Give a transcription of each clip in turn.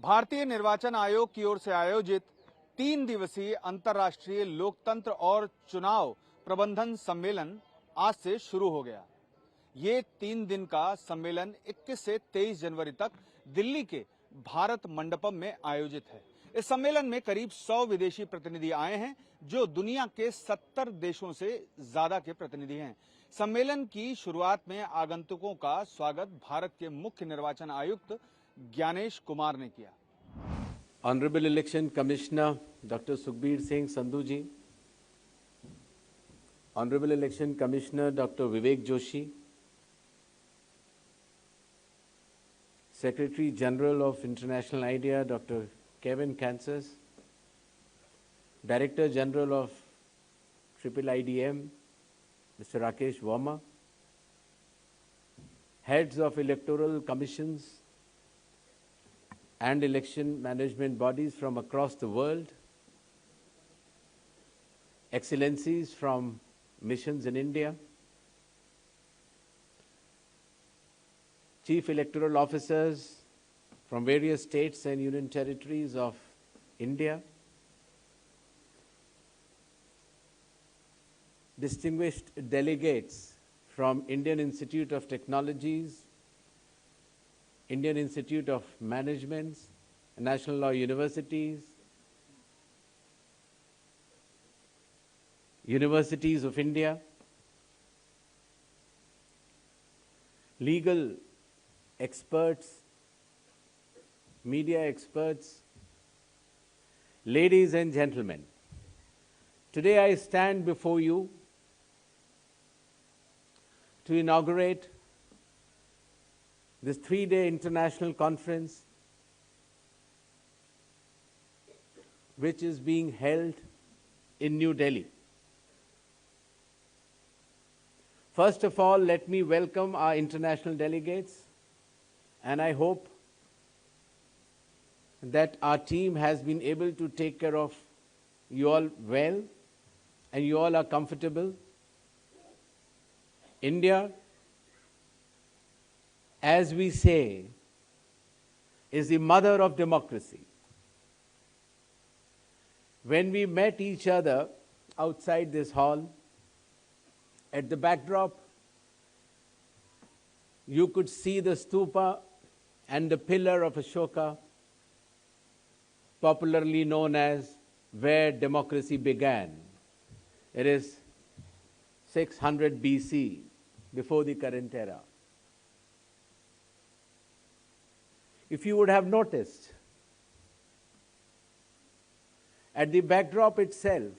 भारतीय निर्वाचन आयोग की ओर से आयोजित 3 दिवसीय अंतर्राष्ट्रीय लोकतंत्र और चुनाव प्रबंधन सम्मेलन आज से शुरू हो गया। ये 3 दिन का सम्मेलन 21 से 23 जनवरी तक दिल्ली के भारत मंडपम में आयोजित है। इस सम्मेलन में करीब 100 विदेशी प्रतिनिधि आए हैं, जो दुनिया के 70 देशों से ज्यादा के प्रतिनिधि हैं। सम्मेलन की शुरुआत में आगंतुकों का स्वागत भारत के मुख्य निर्वाचन आयुक्त ज्ञानेश कुमार ने किया। Honorable Election Commissioner Dr. Sukhbir Singh Sandhu ji, Honorable Election Commissioner Dr. Vivek Joshi, Secretary General of International IDEA Dr. Kevin Kansas, Director General of IICDEM Mr. Rakesh Verma, heads of electoral commissions and election management bodies from across the world, excellencies from missions in India, chief electoral officers from various states and union territories of India, distinguished delegates from Indian Institute of Technologies, Indian Institute of Management, National Law Universities, Universities of India, legal experts, media experts, ladies and gentlemen, today I stand before you to inaugurate this 3-day international conference, which is being held in New Delhi. First of all, let me welcome our international delegates, and I hope that our team has been able to take care of you all well, and you all are comfortable. India, as we say, is the mother of democracy. When we met each other outside this hall, at the backdrop, you could see the stupa and the pillar of Ashoka, popularly known as where democracy began. It is 600 BC, before the current era. If you would have noticed, at the backdrop itself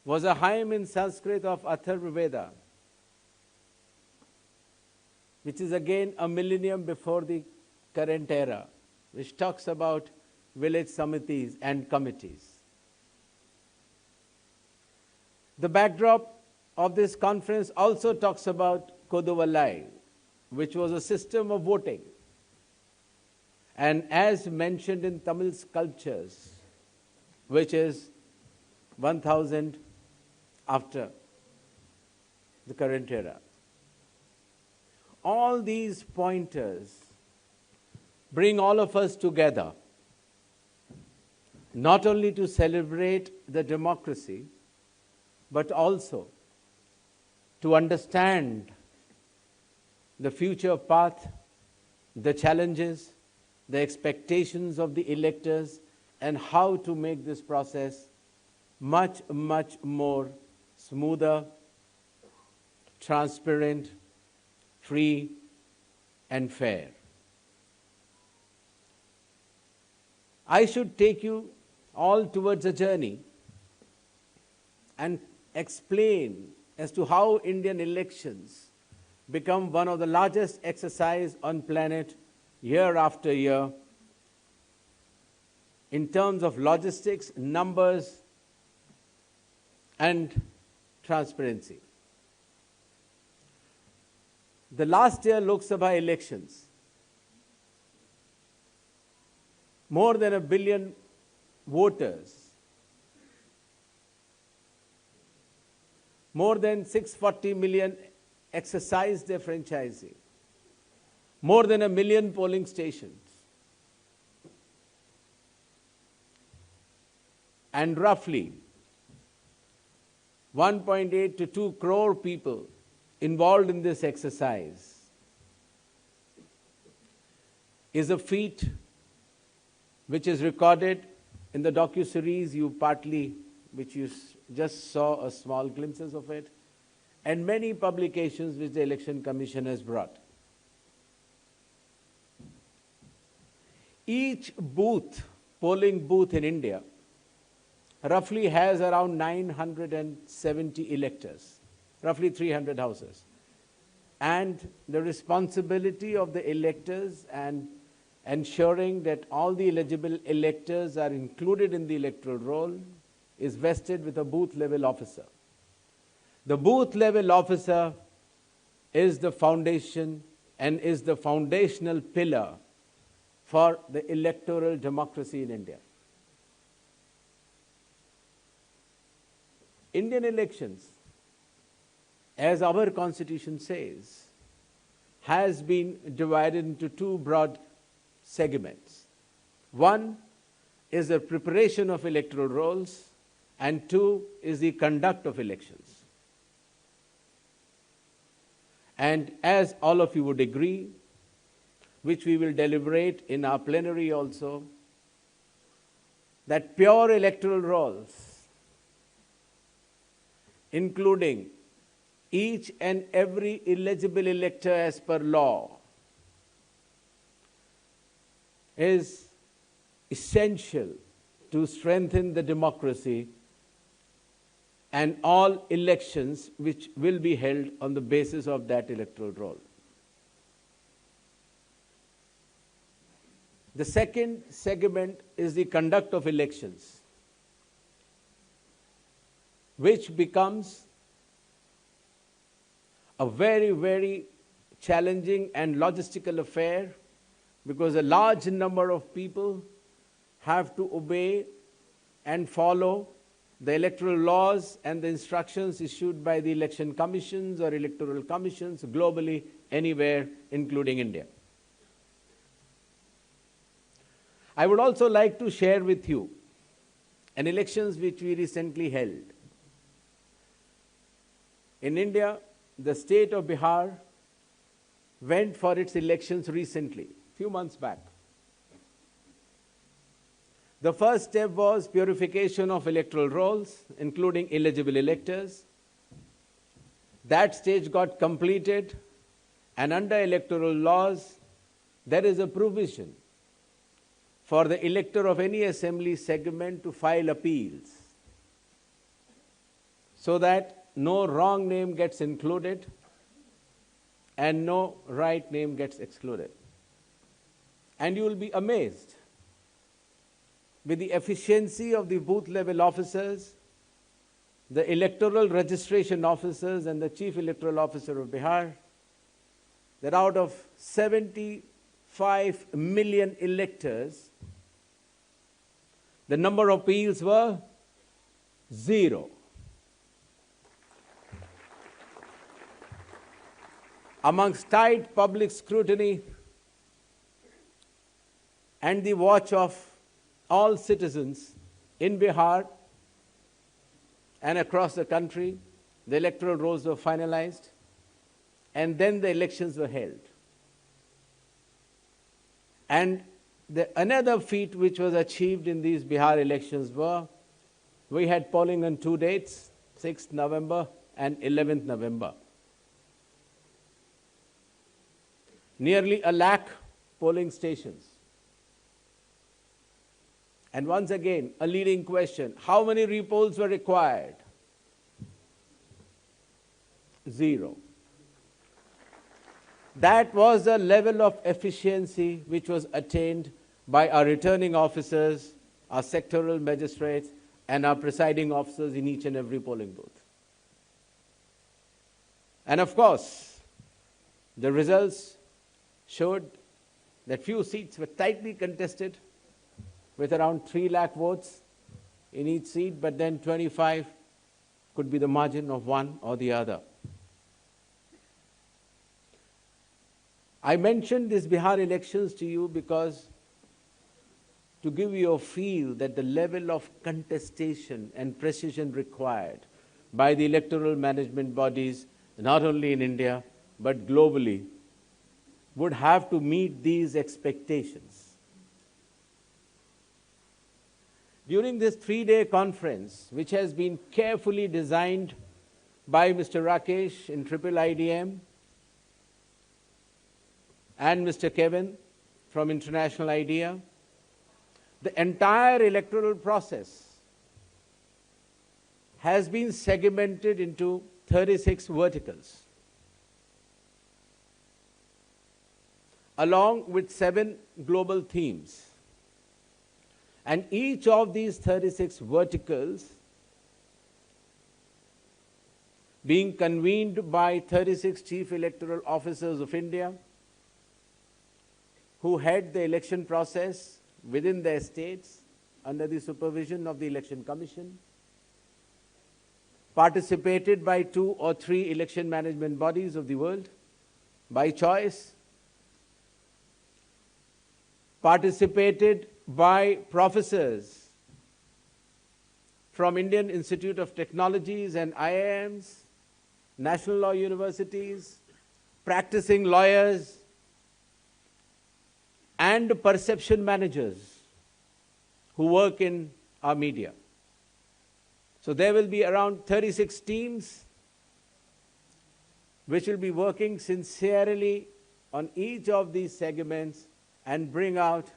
was a hymn in Sanskrit of Atharva Veda, which is again a millennium before the current era, which talks about village samitis and committees. The backdrop of this conference also talks about Koduvalai, which was a system of voting. And as mentioned in Tamil sculptures, which is 1000 after the current era. All these pointers bring all of us together, not only to celebrate the democracy, but also to understand the future path, the challenges, the expectations of the electors, and how to make this process much, much more smoother, transparent, free, and fair. I should take you all towards a journey and explain as to how Indian elections become one of the largest exercises on planet year after year in terms of logistics, numbers, and transparency. The last year Lok Sabha elections, more than 1 billion voters, more than 640 million exercised their franchising, more than 1 million polling stations. and roughly 1.8 to 2 crore people involved in this exercise is a feat which is recorded in the docu-series which you just saw a small glimpses of it, and many publications which the Election Commission has brought. Each polling booth in India, roughly has around 970 electors, roughly 300 houses. And the responsibility of the electors and ensuring that all the eligible electors are included in the electoral roll is vested with a booth-level officer. The booth-level officer is the foundation and is the foundational pillar for the electoral democracy in India. Indian elections, as our constitution says, has been divided into two broad segments. One is the preparation of electoral rolls, and two is the conduct of elections. And as all of you would agree, which we will deliberate in our plenary also, that pure electoral rolls, including each and every eligible elector as per law, is essential to strengthen the democracy and all elections which will be held on the basis of that electoral roll. The second segment is the conduct of elections, which becomes a very, very challenging and logistical affair, because a large number of people have to obey and follow the electoral laws and the instructions issued by the election commissions or electoral commissions globally, anywhere, including India. I would also like to share with you an elections which we recently held. In India, the state of Bihar went for its elections recently, few months back. The first step was purification of electoral rolls, including eligible electors. That stage got completed, and under electoral laws, there is a provision for the elector of any assembly segment to file appeals, so that no wrong name gets included and no right name gets excluded. And you will be amazed with the efficiency of the booth-level officers, the electoral registration officers, and the chief electoral officer of Bihar, that out of 75 million electors, the number of appeals were 0. Amongst tight public scrutiny and the watch of all citizens in Bihar and across the country, the electoral rolls were finalized, and then the elections were held. And another feat which was achieved in these Bihar elections were, we had polling on 2 dates, 6th November and 11th November. Nearly 1 lakh polling stations. And once again, a leading question, how many repolls were required? 0. That was the level of efficiency which was attained by our returning officers, our sectoral magistrates, and our presiding officers in each and every polling booth. And of course, the results showed that few seats were tightly contested with around 3 lakh votes in each seat, but then 25 could be the margin of one or the other. I mentioned these Bihar elections to you because to give you a feel that the level of contestation and precision required by the electoral management bodies, not only in India, but globally, would have to meet these expectations. During this 3-day conference, which has been carefully designed by Mr. Rakesh in IICDEM and Mr. Kevin from International IDEA, the entire electoral process has been segmented into 36 verticals, along with 7 global themes. And each of these 36 verticals being convened by 36 chief electoral officers of India who head the election process within their states under the supervision of the Election Commission, participated by 2 or 3 election management bodies of the world by choice, participated by professors from Indian Institute of Technologies and IIMs, national law universities, practicing lawyers, and perception managers who work in our media. So there will be around 36 teams which will be working sincerely on each of these segments and bring out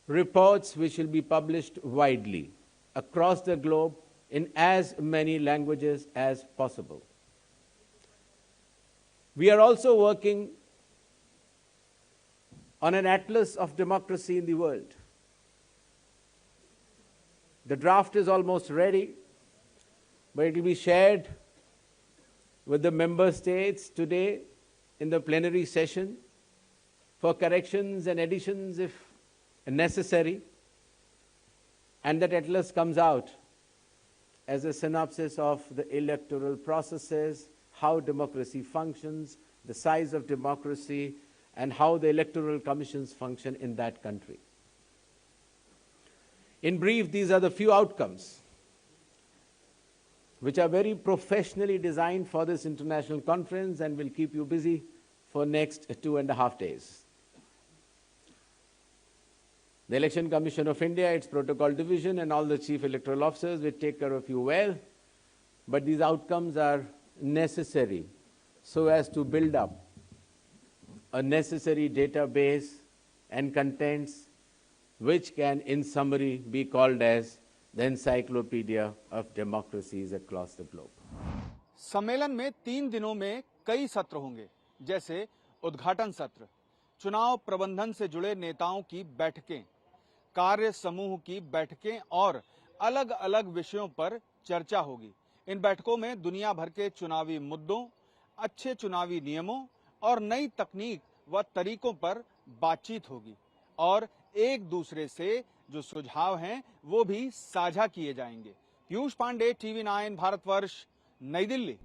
reports which will be published widely across the globe in as many languages as possible. We are also working on an atlas of democracy in the world. The draft is almost ready, but it will be shared with the member states today in the plenary session for corrections and additions if necessary. And that atlas comes out as a synopsis of the electoral processes, how democracy functions, the size of democracy, and how the electoral commissions function in that country. In brief, these are the few outcomes which are very professionally designed for this international conference and will keep you busy for next 2.5 days. The Election Commission of India, its protocol division, and all the chief electoral officers will take care of you well, but these outcomes are necessary so as to build up a necessary database and contents which can, in summary, be called as the encyclopedia of democracies across the globe. सम्मेलन में 3 दिनों में कई सत्र होंगे, जैसे उद्घाटन सत्र, चुनाव प्रबंधन से जुड़े नेताओं की बैठकें, कार्य समूह की बैठकें और अलग-अलग विषयों पर चर्चा होगी। इन बैठकों में दुनिया भर के चुनावी मुद्दों, अच्छे चुनावी नियमों और नई तकनीक व तरीकों पर बातचीत होगी और एक दूसरे से जो सुझाव हैं वो भी साझा किए जाएंगे। पीयूष पांडे, TV9 भारतवर्ष, नई दिल्ली।